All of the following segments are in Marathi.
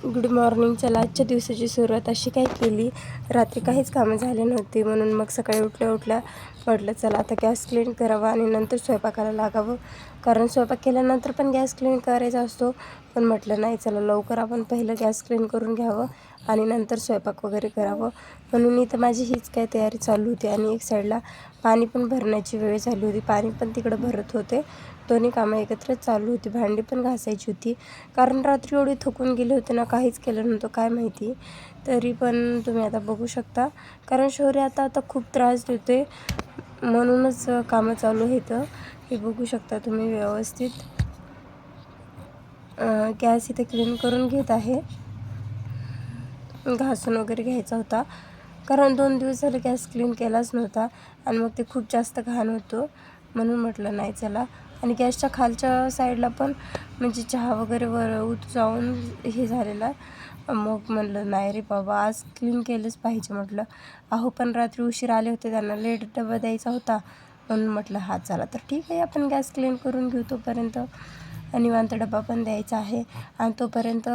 Good morning. चला आजच्या दिवसाची सुरुवात अशी काय केली, रात्री काहीच कामं झाले नव्हते म्हणून मग सकाळी उठल्या म्हटलं चला आता गॅस क्लीन करावा आणि नंतर स्वयंपाकाला लागावं. कारण स्वयंपाक केल्यानंतर पण गॅस क्लीन करायचा असतो, पण म्हटलं नाही चला लवकर आपण पहिलं गॅस क्लीन करून घ्यावं आणि नंतर स्वयंपाक वगैरे करावं. म्हणून इथं माझी हीच काय तयारी चालू होती आणि एक साईडला पाणी पण भरण्याची वेळ झाली होती. पाणी पण तिकडं भरत होते. दोन्ही कामं एकत्रच चालू होती. भांडी पण घासायची होती कारण रात्री एवढी थकून गेली होती ना, काहीच केलं नव्हतं काय माहिती. तरी पण तुम्ही आता बघू शकता, कारण शौर्य आता खूप त्रास देते म्हणूनच कामं चालू आहेत. हे बघू शकता तुम्ही व्यवस्थित. गॅस इथे क्लीन करून घेत आहे. घासून वगैरे घ्यायचा होता कारण 2 दिवस झाले गॅस क्लीन केलाच नव्हता आणि मग ते खूप जास्त घाण होतो म्हणून म्हटलं नाही चला. आणि गॅसच्या खालच्या साईडला पण म्हणजे चहा वगैरे जाऊन हे झालेला. मग म्हटलं नाही रे बाबा, आज क्लीन केलंच पाहिजे म्हटलं. अहो पण रात्री उशीर आले होते, त्यांना लेट डबा द्यायचा होता म्हणून म्हटलं हा चला तर ठीक आहे, आपण गॅस क्लीन करून घेऊ तोपर्यंत. निवांत डबा पण द्यायचा आहे आणि तोपर्यंत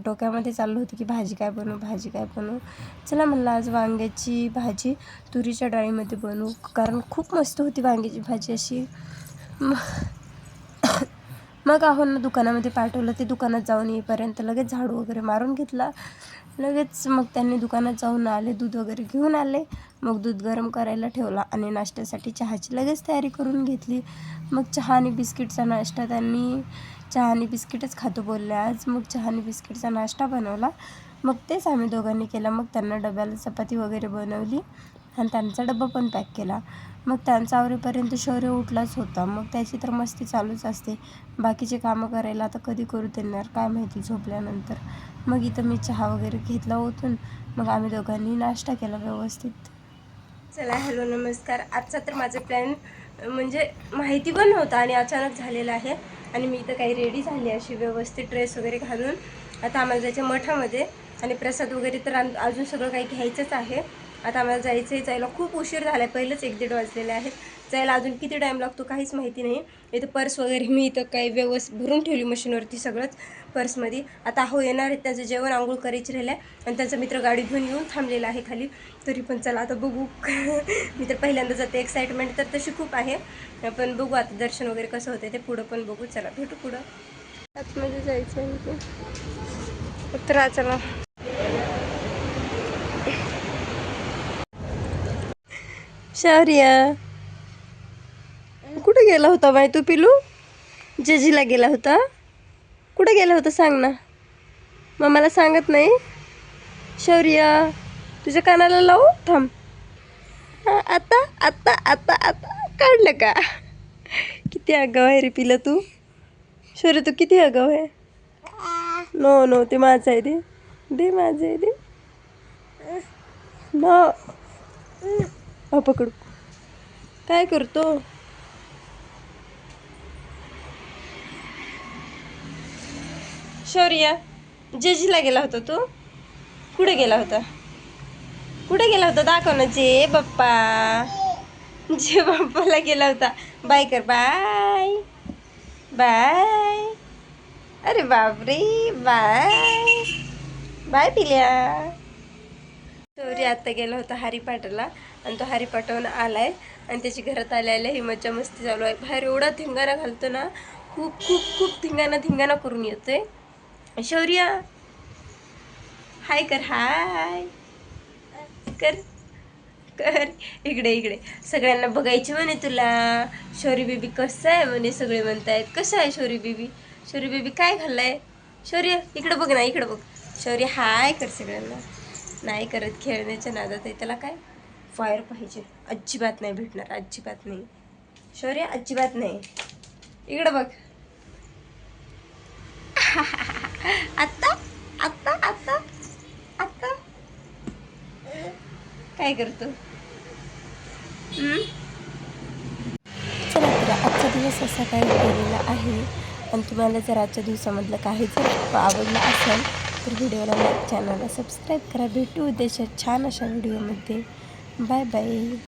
डोक्यामध्ये चाललं होतं की भाजी काय बनवू. चला म्हणलं आज वांग्याची भाजी तुरीच्या डाळीमध्ये बनवू, कारण खूप मस्त होती वांग्याची भाजी अशी. मग आहोंना दुकानामध्ये पाठवलं. ते दुकानात जाऊन येईपर्यंत लगेच झाडू वगैरे मारून घेतला. लगेच मग त्यांनी दुकानात जाऊन आले, दूध वगैरे घेऊन आले. मग दूध गरम करायला ठेवला आणि नाश्त्यासाठी चहाची लगेच तयारी करून घेतली. मग चहा आणि बिस्किटचा नाश्ता, त्यांनी चहा आणि बिस्किटच खातो बोलले आज. मग चहा आणि बिस्किटचा नाश्ता बनवला. मग तेच आम्ही दोघांनी केला. मग त्यांना डब्याला चपाती वगैरे बनवली आणि त्यांचा डब्बा पण पॅक केला. मग त्यांचा आवरेपर्यंत शौर्य उठलाच होता. मग त्याची तर मस्ती चालूच असते. बाकीचे कामं करायला आता कधी करू देणार काय माहिती झोपल्यानंतर. मग इथं मी चहा वगैरे घेतला ओतून. मग आम्ही दोघांनी नाश्ता केला व्यवस्थित. चला हॅलो नमस्कार. आजचा तर माझं प्लॅन म्हणजे माहिती पण नव्हता आणि अचानक झालेला आहे. आणि मी इथं काही रेडी झाली अशी व्यवस्थित ड्रेस वगैरे घालून. आता आम्हाला जायचं मठामध्ये आणि प्रसाद वगैरे तर अजून सगळं काही घ्यायचंच आहे. आता आम्हाला जायला खूप उशीर झाला आहे. पहिलेच 1-1:30 वाजलेले आहेत. जायला अजून किती टाईम लागतो काहीच माहिती नाही. इथं पर्स वगैरे मी इथं काही व्यवस्थित भरून ठेवली मशीनवरती सगळंच पर्समध्ये. आता हो येणार आहेत, त्याचं जेवण आंघोळ करायची राहिलं आहे आणि त्यांचा मित्र गाडी घेऊन येऊन थांबलेला आहे खाली. तरी पण चला आता बघू. मी तर पहिल्यांदा जाते. एक्साइटमेंट तर तशी खूप आहे, पण बघू आता दर्शन वगैरे कसं होतं ते पुढं पण बघू. चला भेटू पुढं. आतमध्ये जायचं आहे उतरा चला. शौर्य कुठे गेला होता बाई तू पिलू? जजीला गेला होता? कुठे गेला होता सांग ना. मग मला सांगत नाही. शौर्य तुझ्या कानाला लावू थांब. आता आता आता आता काढलं का? किती आगाव आहे रे पिला तू. शौर्य तू किती आगाव आहे. नो ते माझं आहे. दे माझं आहे दे. नो पकडू. काय करतो? शौर्य जेजीला गेला होता तू? कुठे गेला होता? दाखव ना. जे बाप्पाला गेला होता. बाय कर. Bye bye. अरे बापरे बाय बाय पिल्या. शौर्य आता गेला होता हरिपाठाला आणि तो हरिपाठाहून आलाय आणि त्याची घरात आल्या ही मज्जा मस्ती चालू आहे. बाहेर एवढा धिंगाणा घालतो ना, खूप खूप खूप धिंगाणा करून येतोय. शौर्य हाय कर. हाय कर इकडे सगळ्यांना बघायची म्हणे तुला. शौर्य बेबी कसं आहे म्हणे, सगळे म्हणतायत कसं आहे शौर्य बेबी काय खाल्लंय. शौर्य इकडे बघ ना, इकडे बघ. शौर्य हाय कर सगळ्यांना. नाही करत, खेळण्याच्या नादात आहे. त्याला काय फायर पाहिजे. अजिबात नाही भेटणार, अजिबात नाही. शौर्य अजिबात नाही. इकडे बघ. आता आता आता आता काय करतो. चला तर आजचा दिवस असा काही गेलेला आहे. आणि तुम्हाला जर आजच्या दिवसामधलं काही जर आवडलं असेल तर व्हिडिओला लाईक, चॅनलला सबस्क्राईब करा. भेटू उद्याच्या छान अशा व्हिडिओमध्ये. Bye bye.